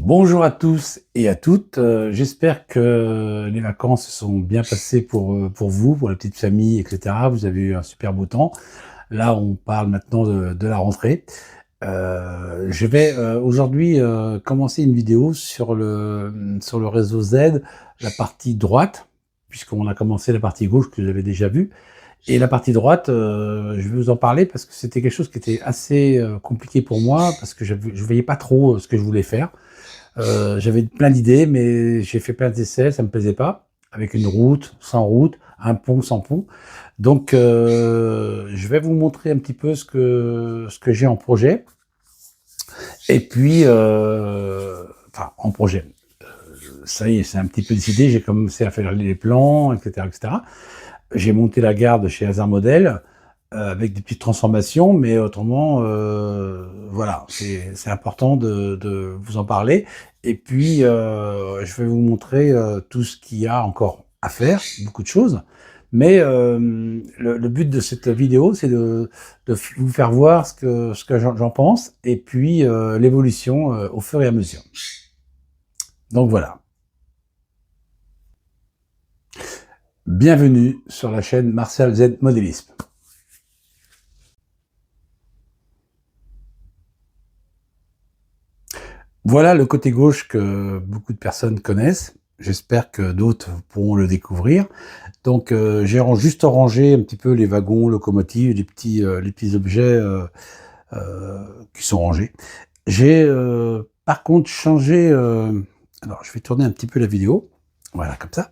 Bonjour à tous et à toutes. J'espère que les vacances se sont bien passées pour vous, pour la petite famille, etc. Vous avez eu un super beau temps. Là, on parle maintenant de la rentrée. Je vais aujourd'hui commencer une vidéo sur le réseau Z, la partie droite, puisqu'on a commencé la partie gauche que j'avais déjà vue. Et la partie droite, je vais vous en parler parce que c'était quelque chose qui était assez compliqué pour moi, parce que je voyais pas trop ce que je voulais faire. J'avais plein d'idées, mais j'ai fait plein d'essais, ça me plaisait pas. Avec une route, sans route, un pont, sans pont. Donc, je vais vous montrer un petit peu ce que j'ai en projet. Et puis, enfin, en projet. Ça y est, c'est un petit peu décidé. J'ai commencé à faire les plans, etc., etc. J'ai monté la gare de chez Hazard Model avec des petites transformations, mais autrement, voilà, c'est important de vous en parler. Et puis, je vais vous montrer tout ce qu'il y a encore à faire, beaucoup de choses. Mais le but de cette vidéo, c'est de vous faire voir ce que j'en pense, et puis l'évolution au fur et à mesure. Donc voilà. Bienvenue sur la chaîne Martial Z Modélisme. Voilà le côté gauche que beaucoup de personnes connaissent. J'espère que d'autres pourront le découvrir. Donc, j'ai juste rangé un petit peu les wagons, locomotives, les petits objets qui sont rangés. J'ai par contre changé. Alors, je vais tourner un petit peu la vidéo. Voilà, comme ça.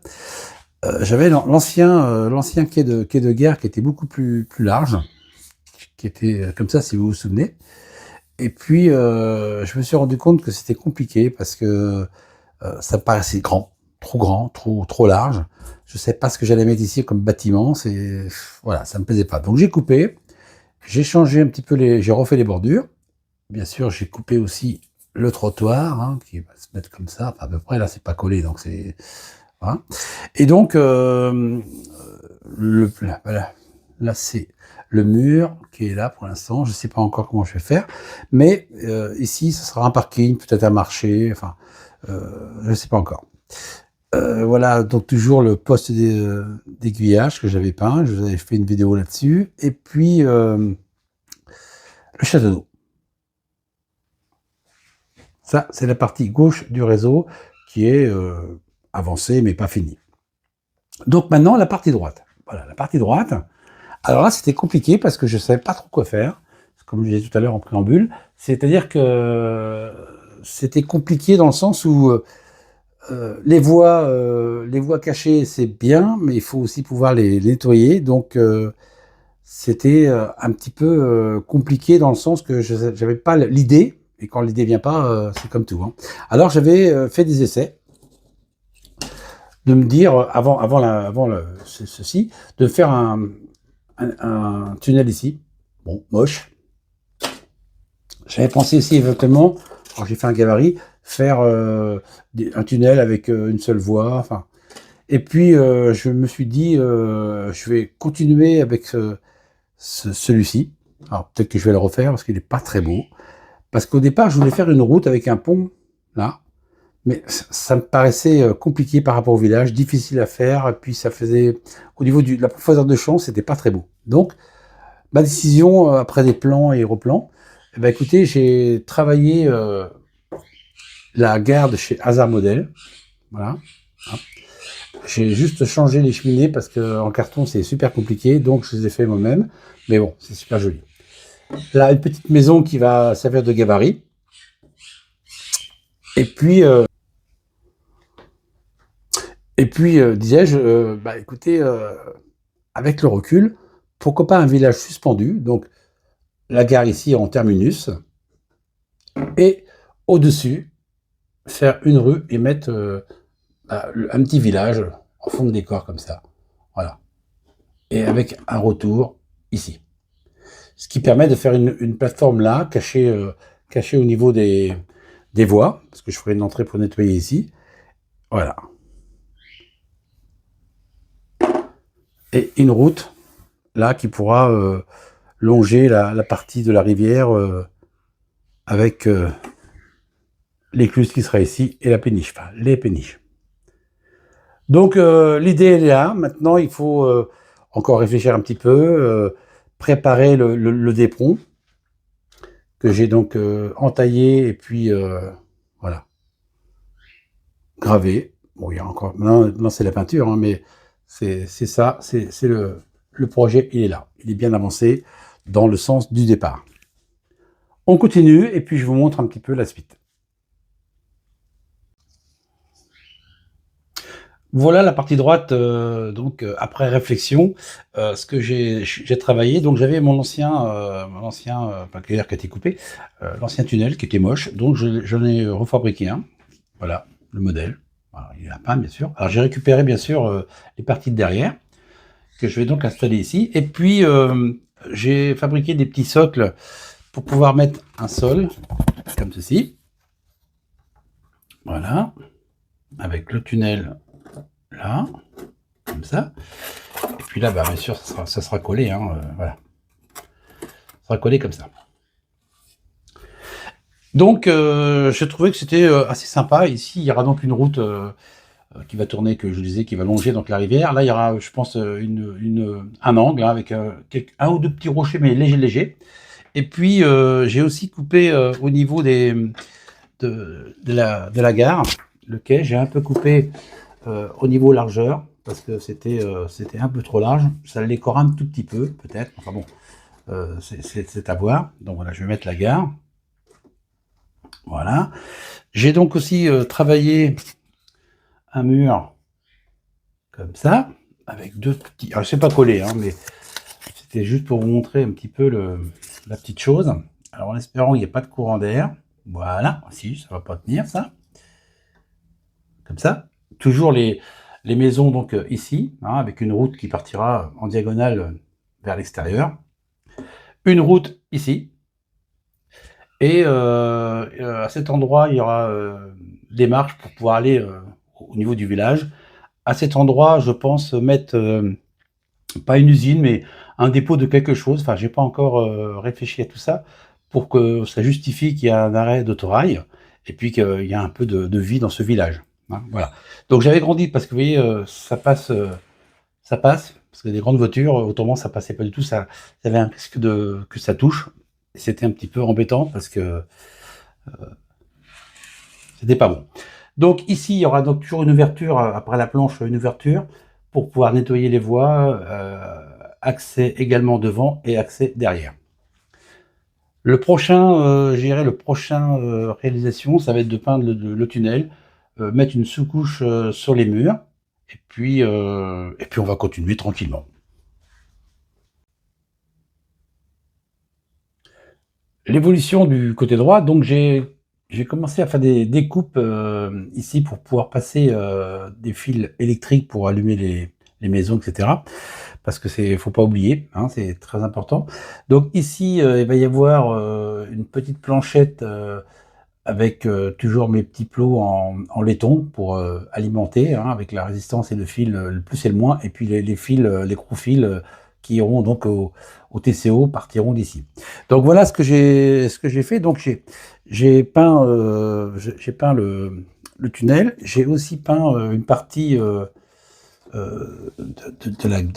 J'avais l'ancien quai de gare qui était beaucoup plus large, qui était comme ça, si vous vous souvenez. Et puis, je me suis rendu compte que c'était compliqué parce que ça me paraissait grand, trop large. Je sais pas ce que j'allais mettre ici comme bâtiment. Voilà, ça me plaisait pas. Donc j'ai coupé, j'ai changé un petit peu j'ai refait les bordures. Bien sûr, j'ai coupé aussi le trottoir, hein, qui va se mettre comme ça. Enfin, à peu près là, c'est pas collé, donc c'est voilà. Et donc voilà, là c'est le mur qui est là pour l'instant. Je sais pas encore comment je vais faire, mais ici, ce sera un parking, peut-être un marché. Enfin, je sais pas encore. Voilà, donc toujours le poste d'aiguillage que j'avais peint. Je vous avais fait une vidéo là-dessus. Et puis, le château d'eau. Ça, c'est la partie gauche du réseau qui est avancée, mais pas finie. Donc maintenant, la partie droite. Voilà, la partie droite. Alors là, c'était compliqué parce que je ne savais pas trop quoi faire. Comme je disais tout à l'heure en préambule. C'est-à-dire que c'était compliqué dans le sens où les voies cachées, c'est bien, mais il faut aussi pouvoir les nettoyer. Donc, c'était un petit peu compliqué dans le sens que je n'avais pas l'idée. Et quand l'idée vient pas, c'est comme tout, hein. Alors, j'avais fait des essais de me dire, ceci, de faire un tunnel ici. Bon, moche. J'avais pensé aussi éventuellement, quand j'ai fait un gabarit, faire un tunnel avec une seule voie. Enfin, et puis je me suis dit, je vais continuer avec celui-ci. Alors peut-être que je vais le refaire parce qu'il n'est pas très beau. Parce qu'au départ, je voulais faire une route avec un pont là, mais ça me paraissait compliqué par rapport au village, difficile à faire. Et puis ça faisait, au niveau de la profondeur de champ, c'était pas très beau. Donc ma décision après des plans et replans, eh ben, écoutez, j'ai travaillé la gare de chez Hazard Model. Voilà. J'ai juste changé les cheminées parce qu'en carton, c'est super compliqué. Donc, je les ai fait moi-même. Mais bon, c'est super joli. Là, une petite maison qui va servir de gabarit. Et puis, disais-je, bah, écoutez, avec le recul, pourquoi pas un village suspendu. Donc, la gare ici en terminus. Et au-dessus, faire une rue et mettre un petit village en fond de décor comme ça. Voilà. Et avec un retour ici. Ce qui permet de faire une plateforme là, cachée au niveau des voies, parce que je ferai une entrée pour nettoyer ici. Voilà. Et une route là qui pourra longer la partie de la rivière avec l'écluse qui sera ici et la péniche, enfin les péniches. Donc l'idée elle est là. Maintenant il faut encore réfléchir un petit peu, préparer le d'éperon que j'ai donc entaillé et puis voilà, gravé. Bon, il y a encore, maintenant c'est la peinture, hein, mais c'est ça, c'est le projet, il est là, il est bien avancé dans le sens du départ. On continue et puis je vous montre un petit peu la suite. Voilà la partie droite, donc après réflexion, ce que j'ai travaillé. Donc j'avais mon ancien, enfin, qui a été coupé, l'ancien tunnel qui était moche, donc j'en ai refabriqué un. Voilà le modèle. Voilà, il a peint bien sûr. Alors j'ai récupéré bien sûr les parties de derrière que je vais donc installer ici. Et puis j'ai fabriqué des petits socles pour pouvoir mettre un sol comme ceci. Voilà, avec le tunnel là, comme ça. Et puis là, bah, bien sûr, ça sera collé, hein, voilà. Ça sera collé comme ça. Donc, je trouvais que c'était assez sympa. Ici, il y aura donc une route qui va tourner, que je disais, qui va longer donc la rivière. Là, il y aura, je pense, un angle hein, avec un ou deux petits rochers, mais léger. Et puis, j'ai aussi coupé au niveau de la gare, le quai. J'ai un peu coupé au niveau largeur, parce que c'était un peu trop large. Ça l'est encore un tout petit peu, peut-être. Enfin bon, c'est à voir. Donc voilà, je vais mettre la gare. Voilà. J'ai donc aussi travaillé un mur comme ça, avec deux petits... Alors, c'est pas collé, hein, mais c'était juste pour vous montrer un petit peu la petite chose. Alors, en espérant qu'il n'y ait pas de courant d'air. Voilà. Si, ça va pas tenir, ça. Comme ça. Toujours les maisons, donc, ici, hein, avec une route qui partira en diagonale vers l'extérieur. Une route ici. Et à cet endroit, il y aura des marches pour pouvoir aller au niveau du village. À cet endroit, je pense mettre, pas une usine, mais un dépôt de quelque chose. Enfin, j'ai pas encore réfléchi à tout ça pour que ça justifie qu'il y a un arrêt d'autorail et puis qu'il y a un peu de vie dans ce village. Hein, voilà. Donc j'avais grandi parce que vous voyez, ça passe, parce que des grandes voitures, autrement ça passait pas du tout. Ça, il y avait un risque que ça touche. C'était un petit peu embêtant parce que c'était pas bon. Donc ici, il y aura donc toujours une ouverture, après la planche, une ouverture pour pouvoir nettoyer les voies, accès également devant et accès derrière. Le prochain, je dirais le prochain réalisation, ça va être de peindre le tunnel, mettre une sous-couche sur les murs, et puis on va continuer tranquillement. L'évolution du côté droit, donc j'ai commencé à faire des découpes ici pour pouvoir passer des fils électriques pour allumer les maisons, etc. Parce que faut pas oublier, hein, c'est très important. Donc ici, il va y avoir une petite planchette avec toujours mes petits plots en laiton pour alimenter, hein, avec la résistance et le fil, le plus et le moins, et puis les fils, les gros-fils qui iront donc au TCO partiront d'ici. Donc voilà ce que j'ai fait. Donc j'ai peint le tunnel. J'ai aussi peint une partie de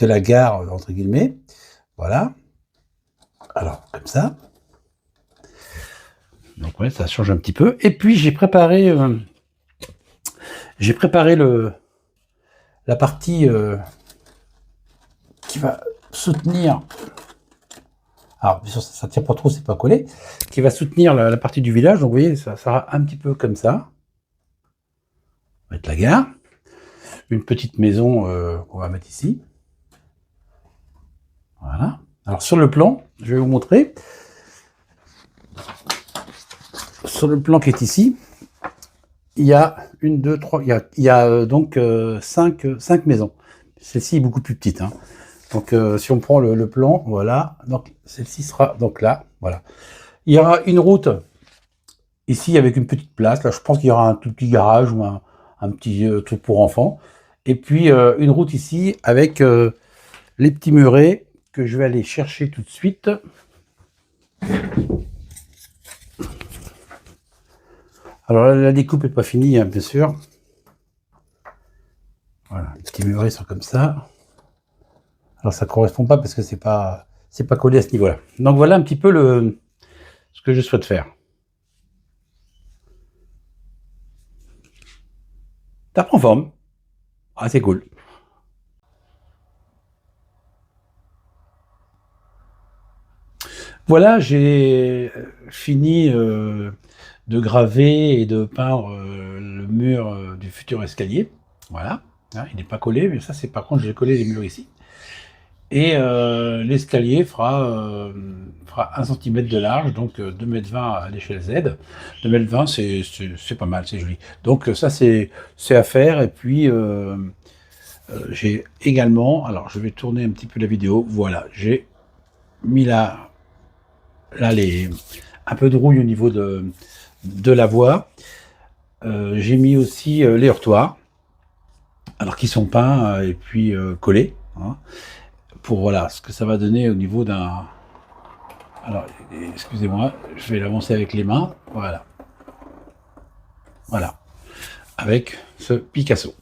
la gare entre guillemets. Voilà. Alors comme ça. Donc ouais, ça change un petit peu. Et puis j'ai préparé la partie qui va soutenir. Alors, bien sûr, ça ne tient pas trop, c'est pas collé. Qui va soutenir la partie du village. Donc, vous voyez, ça sera un petit peu comme ça. On va mettre la gare. Une petite maison qu'on va mettre ici. Voilà. Alors, sur le plan, je vais vous montrer. Sur le plan qui est ici, il y a une, deux, trois, il y a donc cinq maisons. Celle-ci est beaucoup plus petite, hein. Donc, si on prend le plan, voilà. Donc, celle-ci sera donc là, voilà. Il y aura une route ici avec une petite place. Là, je pense qu'il y aura un tout petit garage ou un petit truc pour enfants. Et puis, une route ici avec les petits murets que je vais aller chercher tout de suite. Alors la découpe n'est pas finie, hein, bien sûr. Voilà, les petits murets sont comme ça. Alors ça correspond pas parce que c'est pas collé à ce niveau-là. Donc voilà un petit peu ce que je souhaite faire. Ça prend forme. Ah, c'est cool. Voilà, j'ai fini de graver et de peindre le mur du futur escalier. Voilà. Hein, il n'est pas collé, mais ça, c'est par contre, j'ai collé les murs ici. Et l'escalier fera 1 cm de large, donc 2,20 m à l'échelle Z. 2,20 m, c'est pas mal, c'est joli. Donc ça, c'est à faire. Et puis, j'ai également, alors je vais tourner un petit peu la vidéo. Voilà, j'ai mis là un peu de rouille au niveau de la voie. J'ai mis aussi les heurtoirs, alors qui sont peints et puis collés, hein, pour voilà ce que ça va donner au niveau d'un. Alors, excusez-moi, je vais l'avancer avec les mains. Voilà, voilà, avec ce Picasso.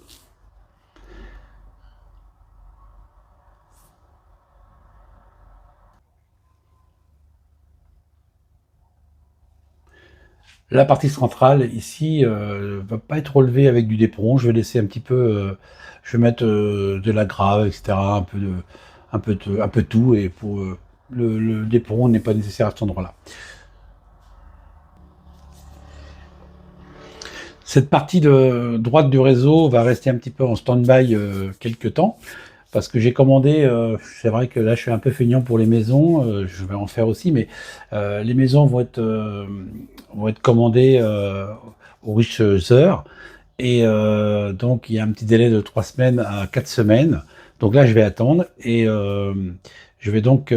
La partie centrale ici va pas être relevée avec du d'éperon. Je vais laisser un petit peu, je vais mettre de la grave, etc. Un peu de tout, et pour le d'éperon n'est pas nécessaire à cet endroit-là. Cette partie de droite du réseau va rester un petit peu en stand-by quelques temps, parce que j'ai commandé, c'est vrai que là je suis un peu feignant pour les maisons, je vais en faire aussi, mais les maisons vont être commandées aux riches heures, et donc il y a un petit délai de 3 semaines à 4 semaines, donc là je vais attendre, et je vais donc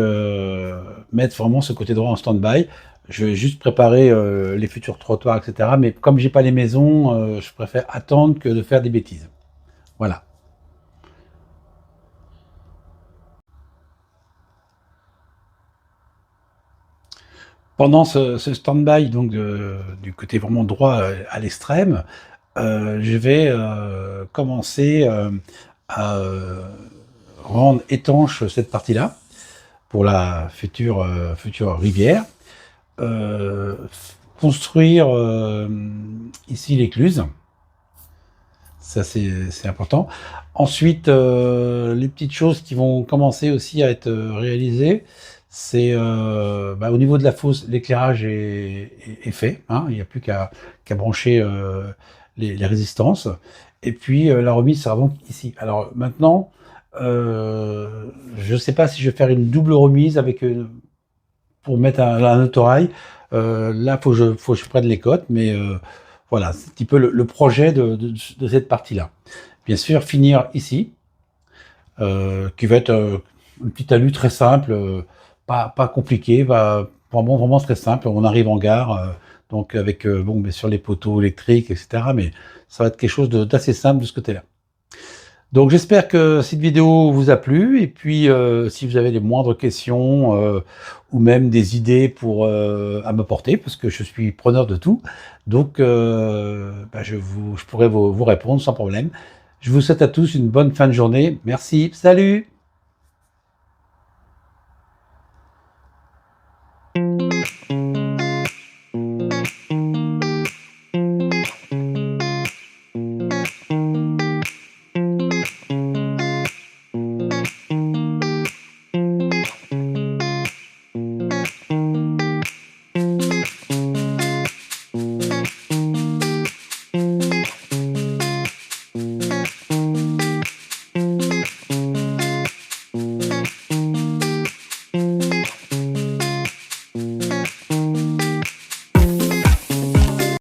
mettre vraiment ce côté droit en stand-by. Je vais juste préparer les futurs trottoirs, etc. Mais comme j'ai pas les maisons, je préfère attendre que de faire des bêtises. Voilà. Pendant ce stand-by, donc du côté vraiment droit à l'extrême, je vais commencer à rendre étanche cette partie-là pour la future rivière. Construire ici l'écluse. Ça, c'est important. Ensuite, les petites choses qui vont commencer aussi à être réalisées, c'est au niveau de la fosse, l'éclairage est fait, hein, il n'y a plus qu'à brancher les résistances. Et puis la remise sera donc ici. Alors maintenant, je ne sais pas si je vais faire une double remise avec pour mettre un autorail. Là, faut que je prenne les cotes, mais voilà, c'est un petit peu le projet de cette partie-là. Bien sûr, finir ici, qui va être une petite alu très simple, pas compliqué, vraiment, vraiment très simple. On arrive en gare, donc avec bon, bien sûr les poteaux électriques, etc. Mais ça va être quelque chose d'assez simple de ce côté-là. Donc j'espère que cette vidéo vous a plu, et puis si vous avez les moindres questions ou même des idées à m'apporter, parce que je suis preneur de tout, donc je pourrais vous répondre sans problème. Je vous souhaite à tous une bonne fin de journée. Merci, salut!